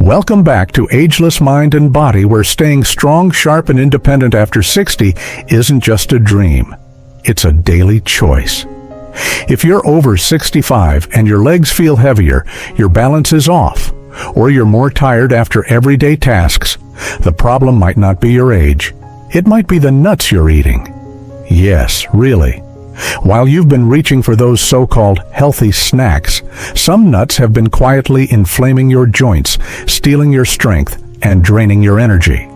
Welcome back to Ageless Mind and Body, where staying strong, sharp, and independent after 60 isn't just a dream. It's a daily choice. If you're over 65 and your legs feel heavier, your balance is off, or you're more tired after everyday tasks, the problem might not be your age. It might be the nuts you're eating. Yes, really. While you've been reaching for those so-called healthy snacks, some nuts have been quietly inflaming your joints, stealing your strength, and draining your energy.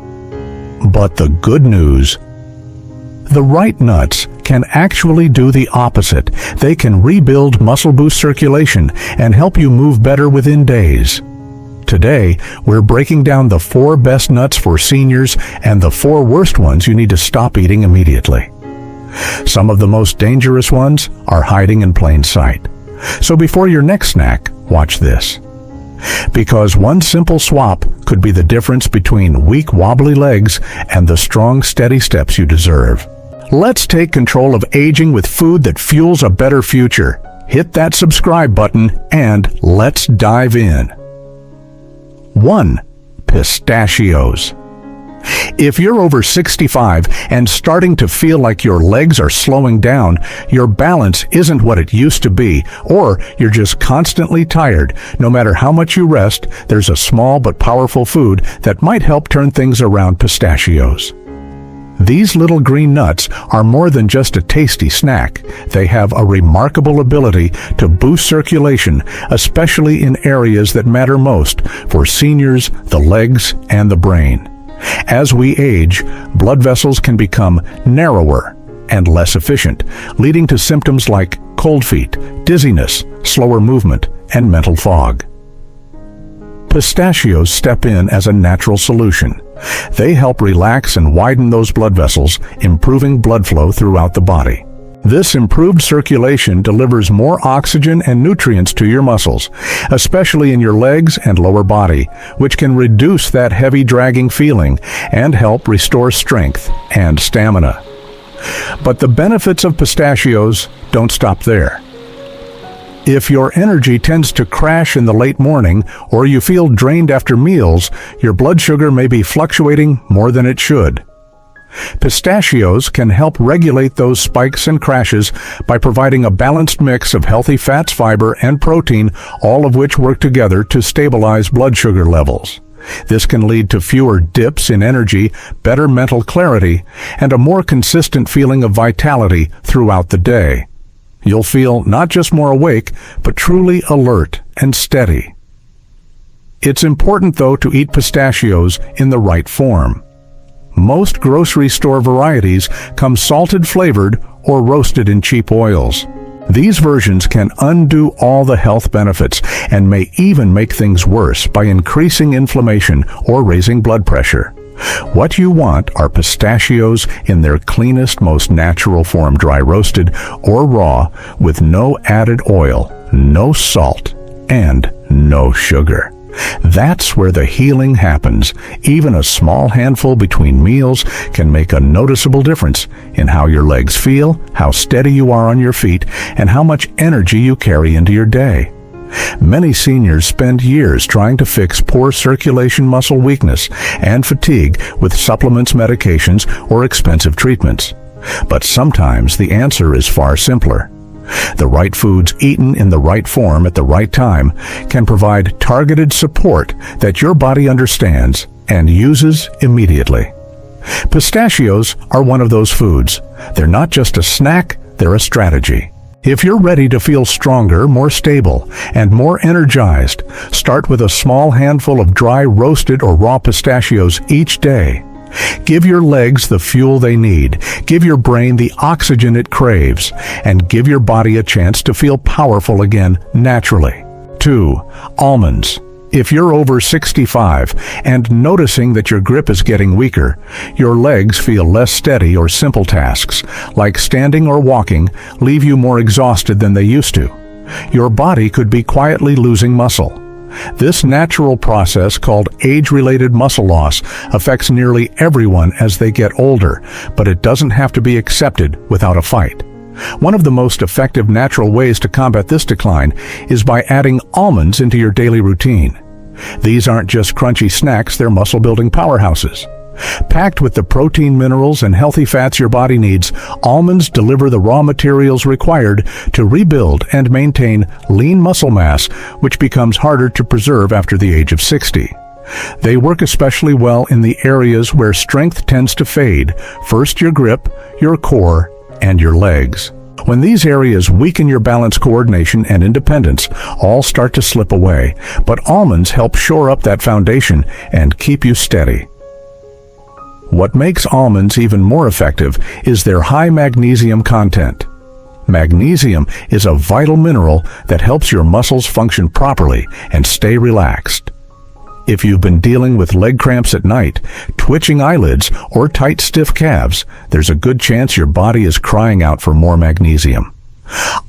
But the good news: the right nuts can actually do the opposite. They can rebuild muscle boost circulation and help you move better within days. Today, we're breaking down the 4 best nuts for seniors and the 4 worst ones you need to stop eating immediately. Some of the most dangerous ones are hiding in plain sight. So before your next snack, watch this. Because one simple swap could be the difference between weak, wobbly legs and the strong, steady steps you deserve. Let's take control of aging with food that fuels a better future. Hit that subscribe button and let's dive in. 1. Pistachios. If you're over 65 and starting to feel like your legs are slowing down, your balance isn't what it used to be, or you're just constantly tired, no matter how much you rest, there's a small but powerful food that might help turn things around: pistachios. These little green nuts are more than just a tasty snack. They have a remarkable ability to boost circulation, especially in areas that matter most for seniors, the legs, and the brain. As we age, blood vessels can become narrower and less efficient, leading to symptoms like cold feet, dizziness, slower movement, and mental fog. Pistachios step in as a natural solution. They help relax and widen those blood vessels, improving blood flow throughout the body. This improved circulation delivers more oxygen and nutrients to your muscles, especially in your legs and lower body, which can reduce that heavy dragging feeling and help restore strength and stamina. But the benefits of pistachios don't stop there. If your energy tends to crash in the late morning or you feel drained after meals, your blood sugar may be fluctuating more than it should. Pistachios can help regulate those spikes and crashes by providing a balanced mix of healthy fats, fiber, and protein, all of which work together to stabilize blood sugar levels. This can lead to fewer dips in energy, better mental clarity, and a more consistent feeling of vitality throughout the day. You'll feel not just more awake, but truly alert and steady. It's important, though, to eat pistachios in the right form. Most grocery store varieties come salted, flavored, or roasted in cheap oils. These versions can undo all the health benefits and may even make things worse by increasing inflammation or raising blood pressure. What you want are pistachios in their cleanest, most natural form, dry roasted or raw, with no added oil, no salt, and no sugar. That's where the healing happens. Even a small handful between meals can make a noticeable difference in how your legs feel, how steady you are on your feet, and how much energy you carry into your day. Many seniors spend years trying to fix poor circulation, muscle weakness, and fatigue with supplements, medications, or expensive treatments. But sometimes the answer is far simpler. The right foods eaten in the right form at the right time can provide targeted support that your body understands and uses immediately. Pistachios are one of those foods. They're not just a snack, they're a strategy. If you're ready to feel stronger, more stable, and more energized, start with a small handful of dry, roasted, or raw pistachios each day. Give your legs the fuel they need, give your brain the oxygen it craves, and give your body a chance to feel powerful again naturally. 2. Almonds. If you're over 65 and noticing that your grip is getting weaker, your legs feel less steady, or simple tasks, like standing or walking, leave you more exhausted than they used to, your body could be quietly losing muscle. This natural process, called age-related muscle loss, affects nearly everyone as they get older, but it doesn't have to be accepted without a fight. One of the most effective natural ways to combat this decline is by adding almonds into your daily routine. These aren't just crunchy snacks, they're muscle-building powerhouses. Packed with the protein, minerals, and healthy fats your body needs, almonds deliver the raw materials required to rebuild and maintain lean muscle mass, which becomes harder to preserve after the age of 60. They work especially well in the areas where strength tends to fade, first your grip, your core, and your legs. When these areas weaken your balance, coordination, and independence, all start to slip away, but almonds help shore up that foundation and keep you steady. What makes almonds even more effective is their high magnesium content. Magnesium is a vital mineral that helps your muscles function properly and stay relaxed. If you've been dealing with leg cramps at night, twitching eyelids, or tight, stiff calves, there's a good chance your body is crying out for more magnesium.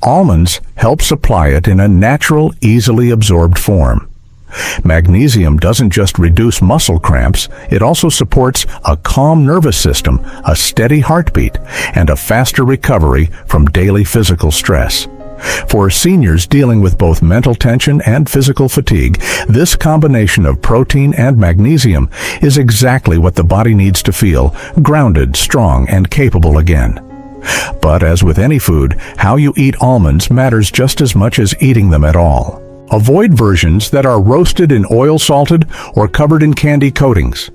Almonds help supply it in a natural, easily absorbed form. Magnesium doesn't just reduce muscle cramps, it also supports a calm nervous system, a steady heartbeat, and a faster recovery from daily physical stress. For seniors dealing with both mental tension and physical fatigue, this combination of protein and magnesium is exactly what the body needs to feel grounded, strong, and capable again. But as with any food, how you eat almonds matters just as much as eating them at all. Avoid versions that are roasted in oil, salted, or covered in candy coatings.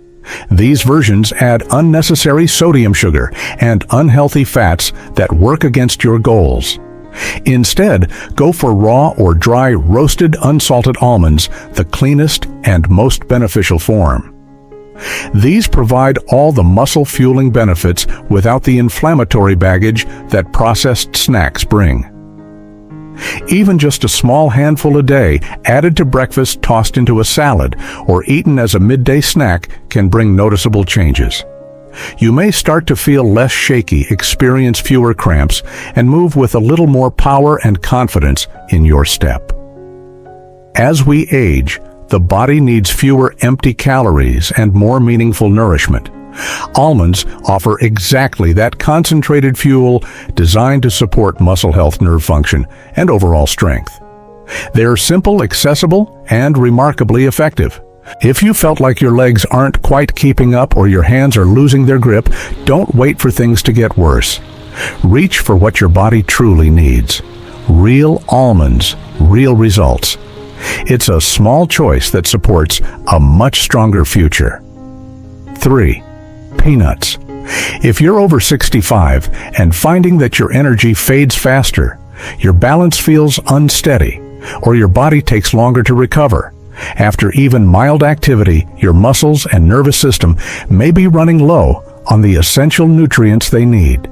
These versions add unnecessary sodium sugar and unhealthy fats that work against your goals. Instead, go for raw or dry roasted unsalted almonds, the cleanest and most beneficial form. These provide all the muscle-fueling benefits without the inflammatory baggage that processed snacks bring. Even just a small handful a day, added to breakfast, tossed into a salad, or eaten as a midday snack can bring noticeable changes. You may start to feel less shaky, experience fewer cramps, and move with a little more power and confidence in your step. As we age, the body needs fewer empty calories and more meaningful nourishment. Almonds offer exactly that concentrated fuel designed to support muscle health, nerve function, and overall strength. They're simple, accessible, and remarkably effective. If you felt like your legs aren't quite keeping up or your hands are losing their grip, don't wait for things to get worse. Reach for what your body truly needs. Real almonds, real results. It's a small choice that supports a much stronger future. 3. Peanuts. If you're over 65 and finding that your energy fades faster, your balance feels unsteady, or your body takes longer to recover, after even mild activity, your muscles and nervous system may be running low on the essential nutrients they need.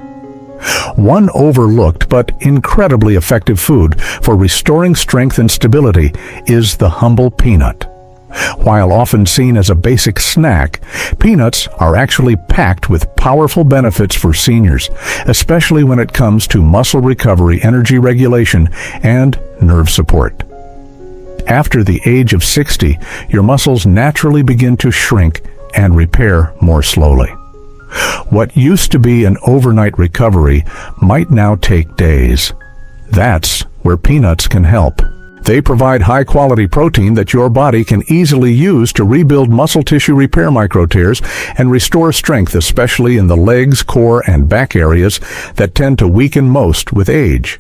One overlooked but incredibly effective food for restoring strength and stability is the humble peanut. While often seen as a basic snack, peanuts are actually packed with powerful benefits for seniors, especially when it comes to muscle recovery, energy regulation, and nerve support. After the age of 60, your muscles naturally begin to shrink and repair more slowly. What used to be an overnight recovery might now take days. That's where peanuts can help. They provide high-quality protein that your body can easily use to rebuild muscle tissue, repair microtears, and restore strength, especially in the legs, core, and back areas that tend to weaken most with age.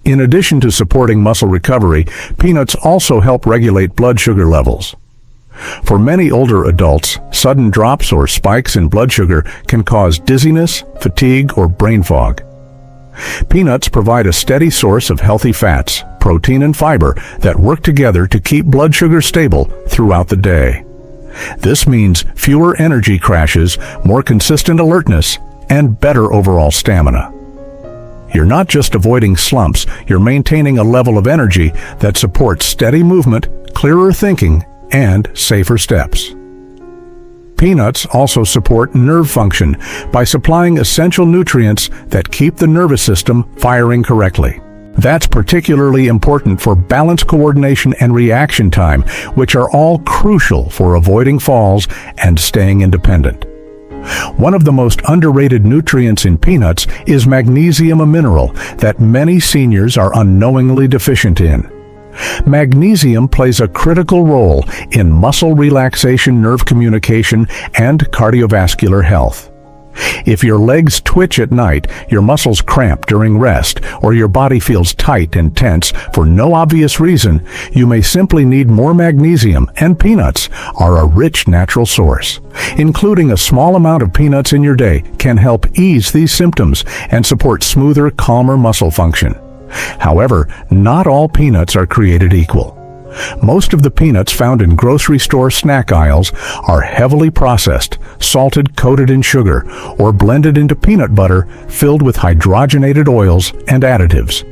In addition to supporting muscle recovery, peanuts also help regulate blood sugar levels. For many older adults, sudden drops or spikes in blood sugar can cause dizziness, fatigue, or brain fog. Peanuts provide a steady source of healthy fats, protein, and fiber that work together to keep blood sugar stable throughout the day. This means fewer energy crashes, more consistent alertness, and better overall stamina. You're not just avoiding slumps, you're maintaining a level of energy that supports steady movement, clearer thinking, and safer steps. Peanuts also support nerve function by supplying essential nutrients that keep the nervous system firing correctly. That's particularly important for balance, coordination, and reaction time, which are all crucial for avoiding falls and staying independent. One of the most underrated nutrients in peanuts is magnesium, a mineral that many seniors are unknowingly deficient in. Magnesium plays a critical role in muscle relaxation, nerve communication, and cardiovascular health. If your legs twitch at night, your muscles cramp during rest, or your body feels tight and tense for no obvious reason, you may simply need more magnesium, and peanuts are a rich natural source. Including a small amount of peanuts in your day can help ease these symptoms and support smoother, calmer muscle function. However, not all peanuts are created equal. Most of the peanuts found in grocery store snack aisles are heavily processed, salted, coated in sugar, or blended into peanut butter filled with hydrogenated oils and additives.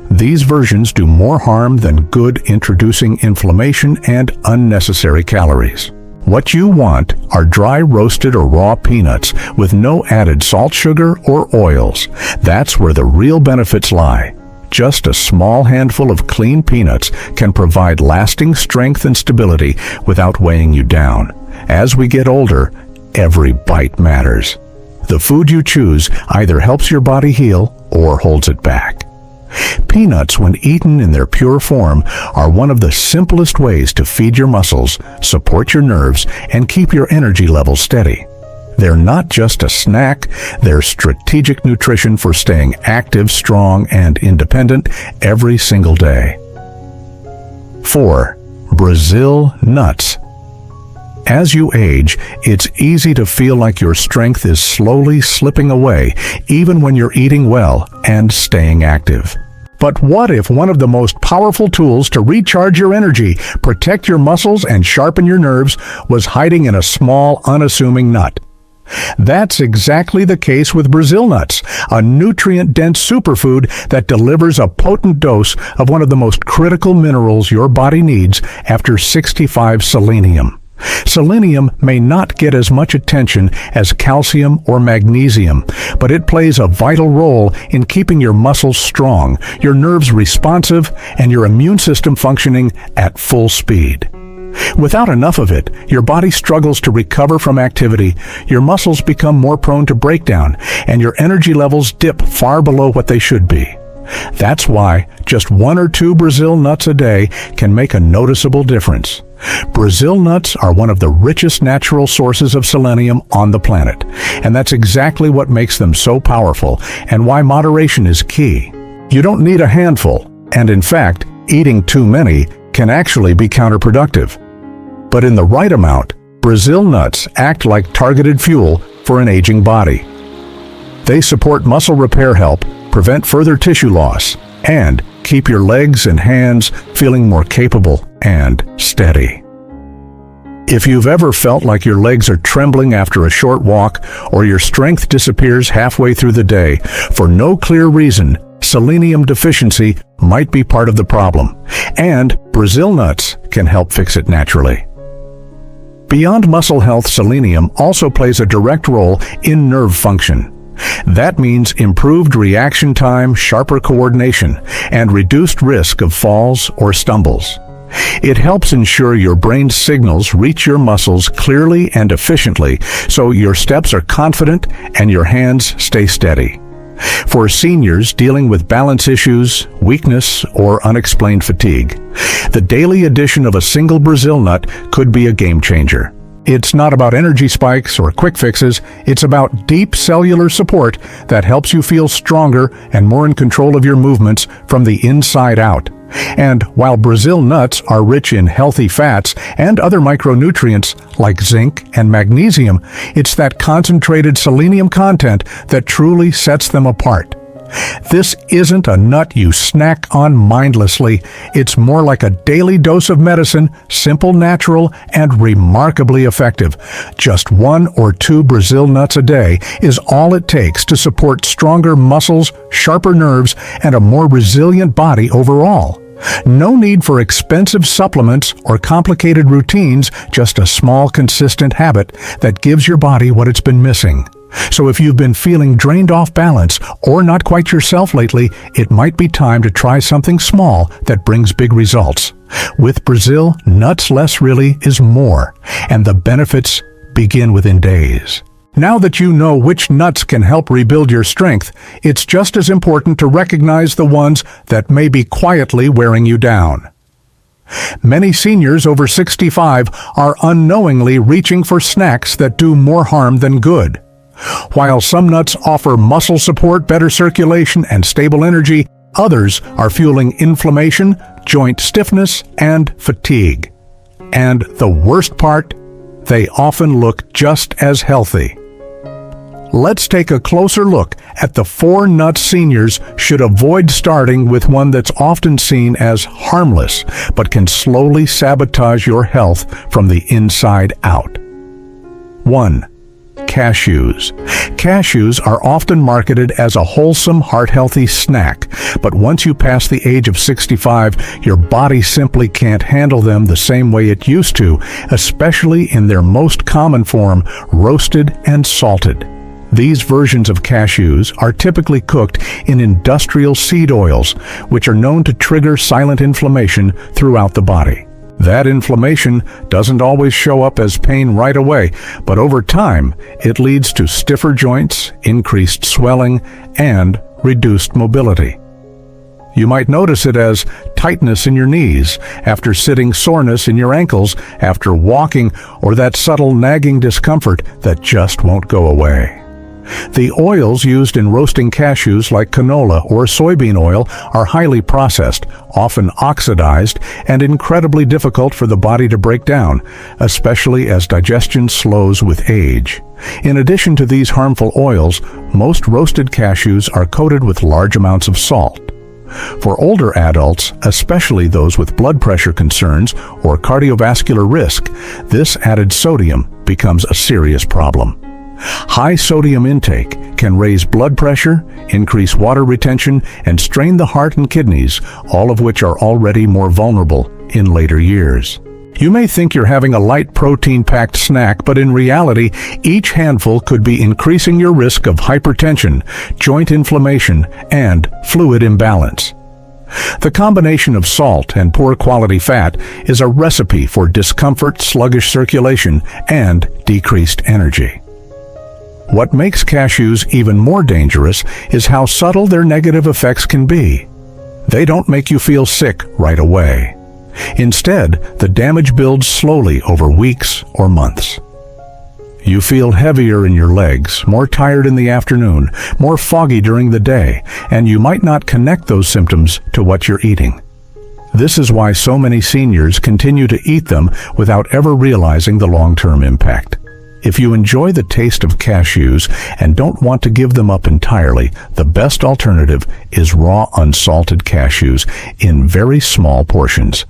These versions do more harm than good, introducing inflammation and unnecessary calories. What you want are dry, roasted, or raw peanuts with no added salt, sugar, or oils. That's where the real benefits lie. Just a small handful of clean peanuts can provide lasting strength and stability without weighing you down. As we get older, every bite matters. The food you choose either helps your body heal or holds it back. Peanuts, when eaten in their pure form, are one of the simplest ways to feed your muscles, support your nerves, and keep your energy levels steady. They're not just a snack, they're strategic nutrition for staying active, strong, and independent every single day. 4. Brazil nuts. As you age, it's easy to feel like your strength is slowly slipping away, even when you're eating well and staying active. But what if one of the most powerful tools to recharge your energy, protect your muscles, and sharpen your nerves was hiding in a small, unassuming nut? That's exactly the case with Brazil nuts, a nutrient-dense superfood that delivers a potent dose of one of the most critical minerals your body needs after 65, selenium. Selenium may not get as much attention as calcium or magnesium, but it plays a vital role in keeping your muscles strong, your nerves responsive, and your immune system functioning at full speed. Without enough of it, your body struggles to recover from activity, your muscles become more prone to breakdown, and your energy levels dip far below what they should be. That's why just 1 or 2 Brazil nuts a day can make a noticeable difference. Brazil nuts are one of the richest natural sources of selenium on the planet, and that's exactly what makes them so powerful and why moderation is key. You don't need a handful, and in fact, eating too many can actually be counterproductive. But in the right amount, Brazil nuts act like targeted fuel for an aging body. They support muscle repair, help prevent further tissue loss, and keep your legs and hands feeling more capable and steady. If you've ever felt like your legs are trembling after a short walk, or your strength disappears halfway through the day for no clear reason, selenium deficiency might be part of the problem, and Brazil nuts can help fix it naturally. Beyond muscle health, selenium also plays a direct role in nerve function. That means improved reaction time, sharper coordination, and reduced risk of falls or stumbles. It helps ensure your brain's signals reach your muscles clearly and efficiently, so your steps are confident and your hands stay steady. For seniors dealing with balance issues, weakness, or unexplained fatigue, the daily addition of a single Brazil nut could be a game changer. It's not about energy spikes or quick fixes, it's about deep cellular support that helps you feel stronger and more in control of your movements from the inside out. And while Brazil nuts are rich in healthy fats and other micronutrients like zinc and magnesium, it's that concentrated selenium content that truly sets them apart. This isn't a nut you snack on mindlessly. It's more like a daily dose of medicine, simple, natural, and remarkably effective. Just 1 or 2 Brazil nuts a day is all it takes to support stronger muscles, sharper nerves, and a more resilient body overall. No need for expensive supplements or complicated routines, just a small, consistent habit that gives your body what it's been missing. So if you've been feeling drained, off balance, or not quite yourself lately, it might be time to try something small that brings big results. With Brazil, nuts less really is more, and the benefits begin within days. Now that you know which nuts can help rebuild your strength, it's just as important to recognize the ones that may be quietly wearing you down. Many seniors over 65 are unknowingly reaching for snacks that do more harm than good. While some nuts offer muscle support, better circulation, and stable energy, others are fueling inflammation, joint stiffness, and fatigue. And the worst part, they often look just as healthy. Let's take a closer look at the 4 nuts seniors should avoid, starting with one that's often seen as harmless, but can slowly sabotage your health from the inside out. 1. Cashews. Cashews are often marketed as a wholesome, heart-healthy snack, but once you pass the age of 65, your body simply can't handle them the same way it used to, especially in their most common form, roasted and salted. These versions of cashews are typically cooked in industrial seed oils, which are known to trigger silent inflammation throughout the body. That inflammation doesn't always show up as pain right away, but over time, it leads to stiffer joints, increased swelling, and reduced mobility. You might notice it as tightness in your knees, after sitting, soreness in your ankles after walking, or that subtle nagging discomfort that just won't go away. The oils used in roasting cashews, like canola or soybean oil, are highly processed, often oxidized, and incredibly difficult for the body to break down, especially as digestion slows with age. In addition to these harmful oils, most roasted cashews are coated with large amounts of salt. For older adults, especially those with blood pressure concerns or cardiovascular risk, this added sodium becomes a serious problem. High sodium intake can raise blood pressure, increase water retention, and strain the heart and kidneys, all of which are already more vulnerable in later years. You may think you're having a light protein-packed snack, but in reality, each handful could be increasing your risk of hypertension, joint inflammation, and fluid imbalance. The combination of salt and poor quality fat is a recipe for discomfort, sluggish circulation, and decreased energy. What makes cashews even more dangerous is how subtle their negative effects can be. They don't make you feel sick right away. Instead, the damage builds slowly over weeks or months. You feel heavier in your legs, more tired in the afternoon, more foggy during the day, and you might not connect those symptoms to what you're eating. This is why so many seniors continue to eat them without ever realizing the long-term impact. If you enjoy the taste of cashews and don't want to give them up entirely, the best alternative is raw unsalted cashews in very small portions.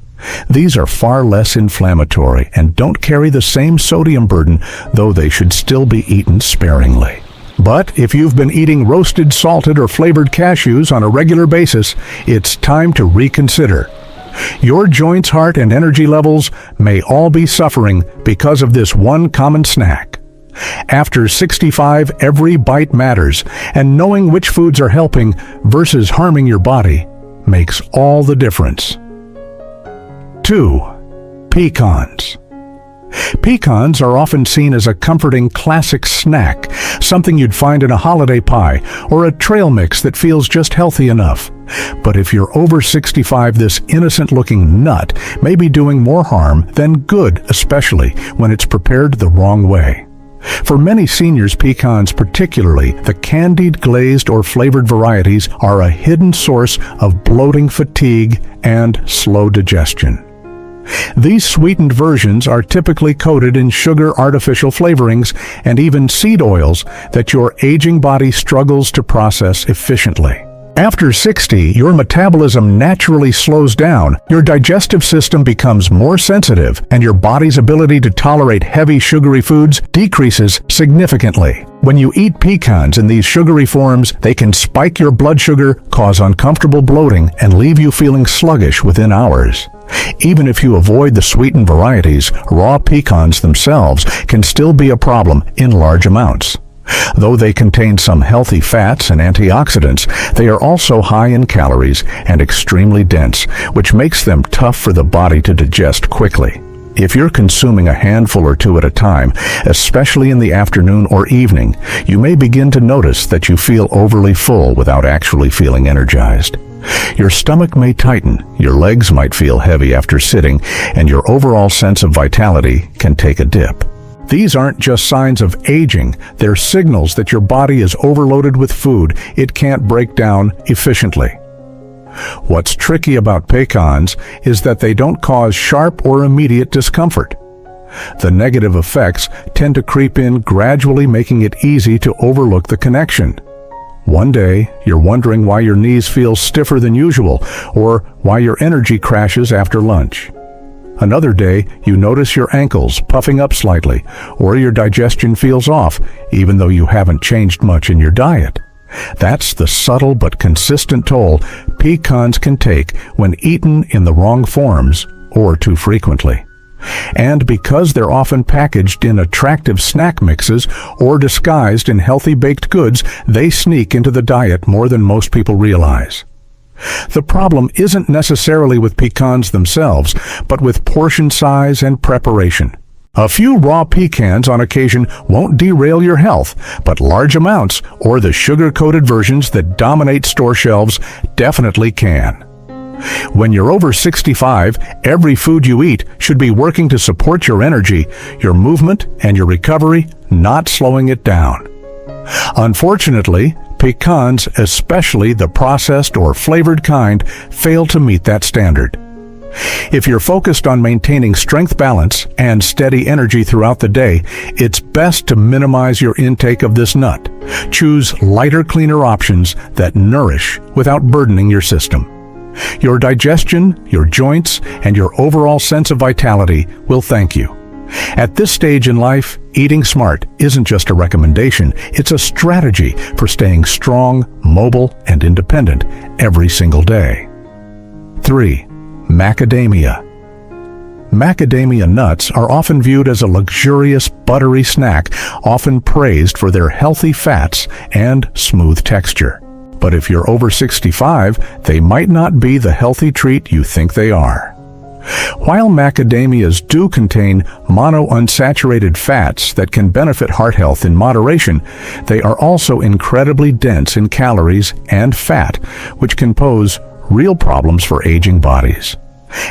These are far less inflammatory and don't carry the same sodium burden, though they should still be eaten sparingly. But if you've been eating roasted, salted, or flavored cashews on a regular basis, it's time to reconsider. Your joints, heart, and energy levels may all be suffering because of this one common snack. After 65, every bite matters, and knowing which foods are helping versus harming your body makes all the difference. 2. Pecans. Pecans are often seen as a comforting classic snack, something you'd find in a holiday pie or a trail mix that feels just healthy enough. But if you're over 65, this innocent-looking nut may be doing more harm than good, especially when it's prepared the wrong way. For many seniors, pecans, particularly the candied, glazed, or flavored varieties, are a hidden source of bloating, fatigue, and slow digestion. These sweetened versions are typically coated in sugar, artificial flavorings, and even seed oils that your aging body struggles to process efficiently. After 60, your metabolism naturally slows down, your digestive system becomes more sensitive, and your body's ability to tolerate heavy, sugary foods decreases significantly. When you eat pecans in these sugary forms, they can spike your blood sugar, cause uncomfortable bloating, and leave you feeling sluggish within hours. Even if you avoid the sweetened varieties, raw pecans themselves can still be a problem in large amounts. Though they contain some healthy fats and antioxidants, they are also high in calories and extremely dense, which makes them tough for the body to digest quickly. If you're consuming a handful or two at a time, especially in the afternoon or evening, you may begin to notice that you feel overly full without actually feeling energized. Your stomach may tighten, your legs might feel heavy after sitting, and your overall sense of vitality can take a dip. These aren't just signs of aging, they're signals that your body is overloaded with food it can't break down efficiently. What's tricky about pecans is that they don't cause sharp or immediate discomfort. The negative effects tend to creep in gradually, making it easy to overlook the connection. One day, you're wondering why your knees feel stiffer than usual, or why your energy crashes after lunch. Another day, you notice your ankles puffing up slightly, or your digestion feels off, even though you haven't changed much in your diet. That's the subtle but consistent toll pecans can take when eaten in the wrong forms or too frequently. And because they're often packaged in attractive snack mixes or disguised in healthy baked goods, they sneak into the diet more than most people realize. The problem isn't necessarily with pecans themselves, but with portion size and preparation. A few raw pecans on occasion won't derail your health, but large amounts, or the sugar-coated versions that dominate store shelves, definitely can. When you're over 65, every food you eat should be working to support your energy, your movement, and your recovery, not slowing it down. Unfortunately, pecans, especially the processed or flavored kind, fail to meet that standard. If you're focused on maintaining strength balance and steady energy throughout the day, it's best to minimize your intake of this nut. Choose lighter, cleaner options that nourish without burdening your system. Your digestion, your joints, and your overall sense of vitality will thank you. At this stage in life, eating smart isn't just a recommendation, it's a strategy for staying strong, mobile, and independent every single day. 3. Macadamia. Macadamia nuts are often viewed as a luxurious, buttery snack, often praised for their healthy fats and smooth texture. But if you're over 65, they might not be the healthy treat you think they are. While macadamias do contain monounsaturated fats that can benefit heart health in moderation, they are also incredibly dense in calories and fat, which can pose real problems for aging bodies.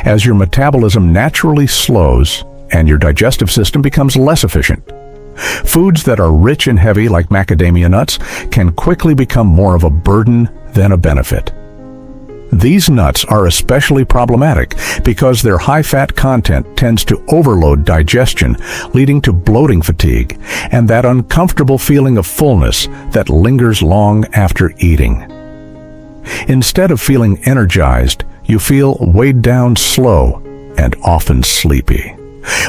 As your metabolism naturally slows and your digestive system becomes less efficient, foods that are rich and heavy like macadamia nuts can quickly become more of a burden than a benefit. These nuts are especially problematic because their high-fat content tends to overload digestion, leading to bloating fatigue and that uncomfortable feeling of fullness that lingers long after eating. Instead of feeling energized, you feel weighed down, slow, and often sleepy.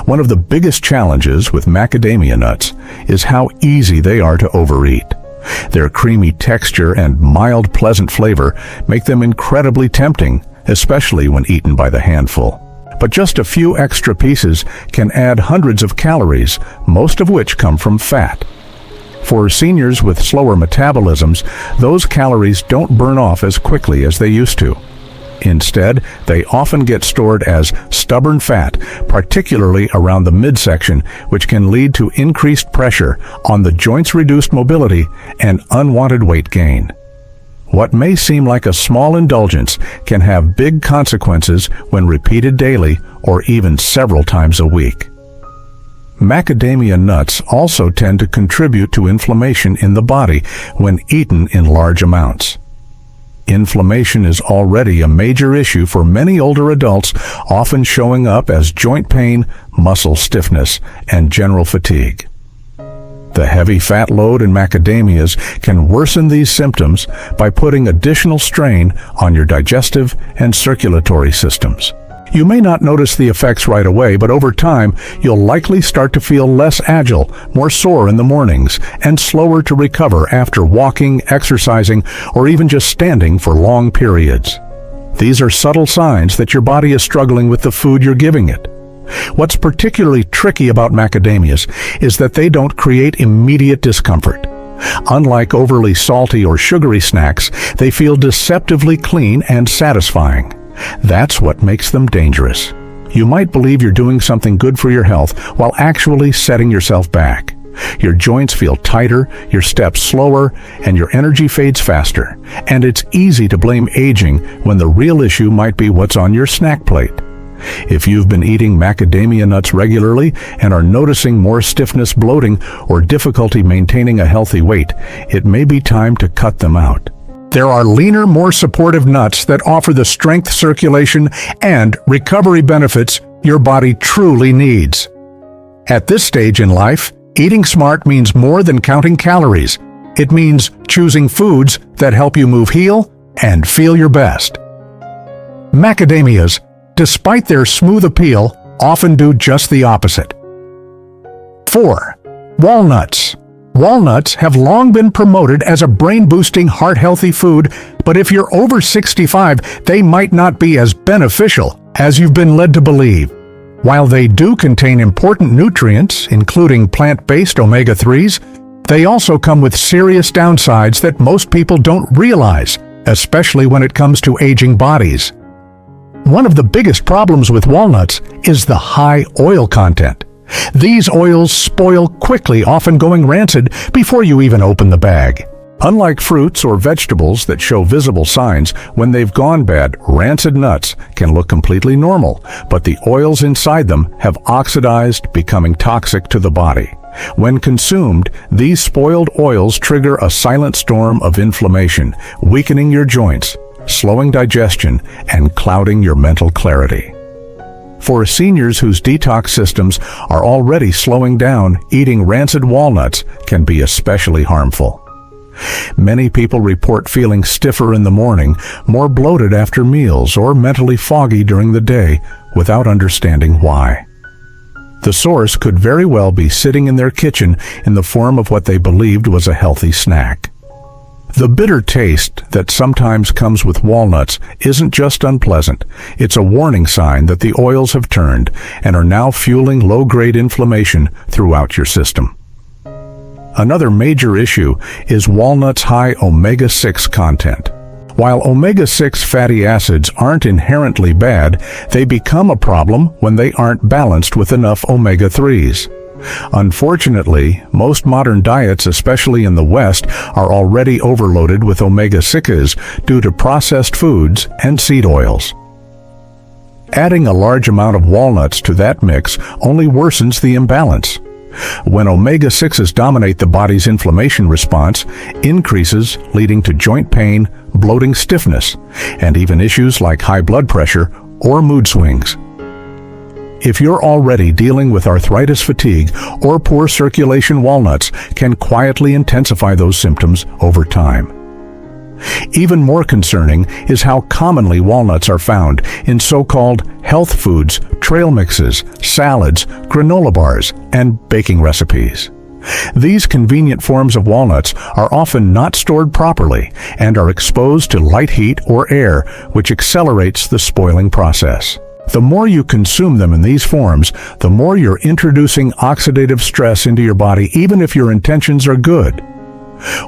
One of the biggest challenges with macadamia nuts is how easy they are to overeat. Their creamy texture and mild, pleasant flavor make them incredibly tempting, especially when eaten by the handful. But just a few extra pieces can add hundreds of calories, most of which come from fat. For seniors with slower metabolisms, those calories don't burn off as quickly as they used to. Instead, they often get stored as stubborn fat, particularly around the midsection, which can lead to increased pressure on the joints, reduced mobility, and unwanted weight gain. What may seem like a small indulgence can have big consequences when repeated daily or even several times a week. Macadamia nuts also tend to contribute to inflammation in the body when eaten in large amounts. Inflammation is already a major issue for many older adults, often showing up as joint pain, muscle stiffness, and general fatigue. The heavy fat load in macadamias can worsen these symptoms by putting additional strain on your digestive and circulatory systems. You may not notice the effects right away, but over time, you'll likely start to feel less agile, more sore in the mornings, and slower to recover after walking, exercising, or even just standing for long periods. These are subtle signs that your body is struggling with the food you're giving it. What's particularly tricky about macadamias is that they don't create immediate discomfort. Unlike overly salty or sugary snacks, they feel deceptively clean and satisfying. That's what makes them dangerous. You might believe you're doing something good for your health while actually setting yourself back. Your joints feel tighter, your steps slower, and your energy fades faster. And it's easy to blame aging when the real issue might be what's on your snack plate. If you've been eating macadamia nuts regularly and are noticing more stiffness, bloating, or difficulty maintaining a healthy weight, it may be time to cut them out. There are leaner, more supportive nuts that offer the strength, circulation, and recovery benefits your body truly needs. At this stage in life, eating smart means more than counting calories. It means choosing foods that help you move, heal, and feel your best. Macadamias, despite their smooth appeal, often do just the opposite. 4. Walnuts. Walnuts have long been promoted as a brain-boosting, heart-healthy food, but if you're over 65, they might not be as beneficial as you've been led to believe. While they do contain important nutrients, including plant-based omega-3s, they also come with serious downsides that most people don't realize, especially when it comes to aging bodies. One of the biggest problems with walnuts is the high oil content. These oils spoil quickly, often going rancid before you even open the bag. Unlike fruits or vegetables that show visible signs, when they've gone bad, rancid nuts can look completely normal, but the oils inside them have oxidized, becoming toxic to the body. When consumed, these spoiled oils trigger a silent storm of inflammation, weakening your joints, slowing digestion, and clouding your mental clarity. For seniors whose detox systems are already slowing down, eating rancid walnuts can be especially harmful. Many people report feeling stiffer in the morning, more bloated after meals, or mentally foggy during the day without understanding why. The source could very well be sitting in their kitchen in the form of what they believed was a healthy snack. The bitter taste that sometimes comes with walnuts isn't just unpleasant, it's a warning sign that the oils have turned and are now fueling low-grade inflammation throughout your system. Another major issue is walnuts' high omega-6 content. While omega-6 fatty acids aren't inherently bad, they become a problem when they aren't balanced with enough omega-3s. Unfortunately, most modern diets, especially in the West, are already overloaded with omega-6s due to processed foods and seed oils. Adding a large amount of walnuts to that mix only worsens the imbalance. When omega-6s dominate the body's inflammation response, increases leading to joint pain, bloating, stiffness, and even issues like high blood pressure or mood swings. If you're already dealing with arthritis, fatigue, or poor circulation, walnuts can quietly intensify those symptoms over time. Even more concerning is how commonly walnuts are found in so-called health foods, trail mixes, salads, granola bars, and baking recipes. These convenient forms of walnuts are often not stored properly and are exposed to light heat or air, which accelerates the spoiling process. The more you consume them in these forms, the more you're introducing oxidative stress into your body, even if your intentions are good.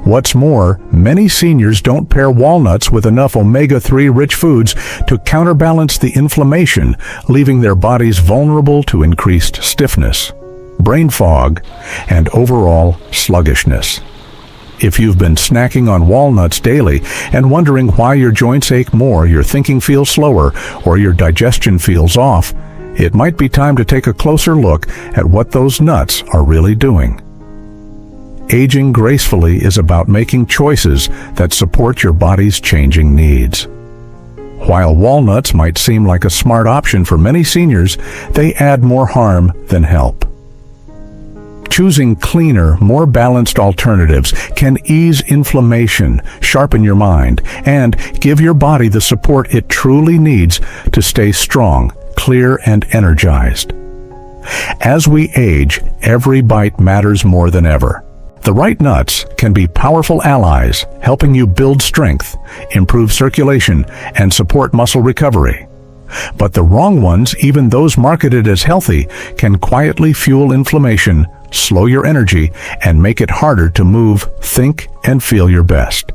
What's more, many seniors don't pair walnuts with enough omega-3 rich foods to counterbalance the inflammation, leaving their bodies vulnerable to increased stiffness, brain fog, and overall sluggishness. If you've been snacking on walnuts daily and wondering why your joints ache more, your thinking feels slower, or your digestion feels off, it might be time to take a closer look at what those nuts are really doing. Aging gracefully is about making choices that support your body's changing needs. While walnuts might seem like a smart option for many seniors, they add more harm than help. Choosing cleaner, more balanced alternatives can ease inflammation, sharpen your mind, and give your body the support it truly needs to stay strong, clear, and energized. As we age, every bite matters more than ever. The right nuts can be powerful allies, helping you build strength, improve circulation, and support muscle recovery. But the wrong ones, even those marketed as healthy, can quietly fuel inflammation, slow your energy, and make it harder to move, think, and feel your best.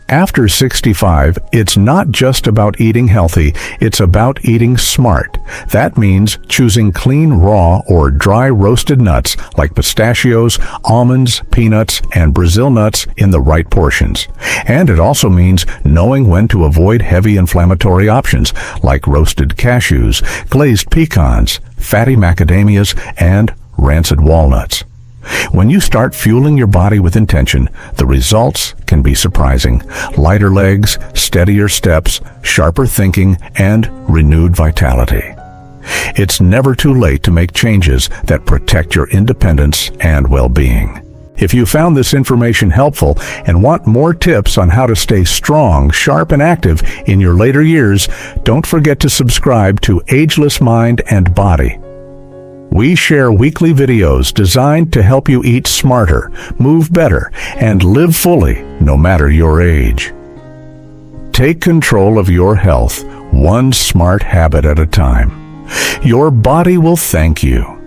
After 65, it's not just about eating healthy, it's about eating smart. That means choosing clean raw or dry roasted nuts like pistachios, almonds, peanuts, and Brazil nuts in the right portions. And it also means knowing when to avoid heavy inflammatory options like roasted cashews, glazed pecans, fatty macadamias, and rancid walnuts. When you start fueling your body with intention, the results can be surprising. Lighter legs, steadier steps, sharper thinking, and renewed vitality. It's never too late to make changes that protect your independence and well-being. If you found this information helpful and want more tips on how to stay strong, sharp, and active in your later years, don't forget to subscribe to Ageless Mind and Body. We share weekly videos designed to help you eat smarter, move better, and live fully, no matter your age. Take control of your health, one smart habit at a time. Your body will thank you.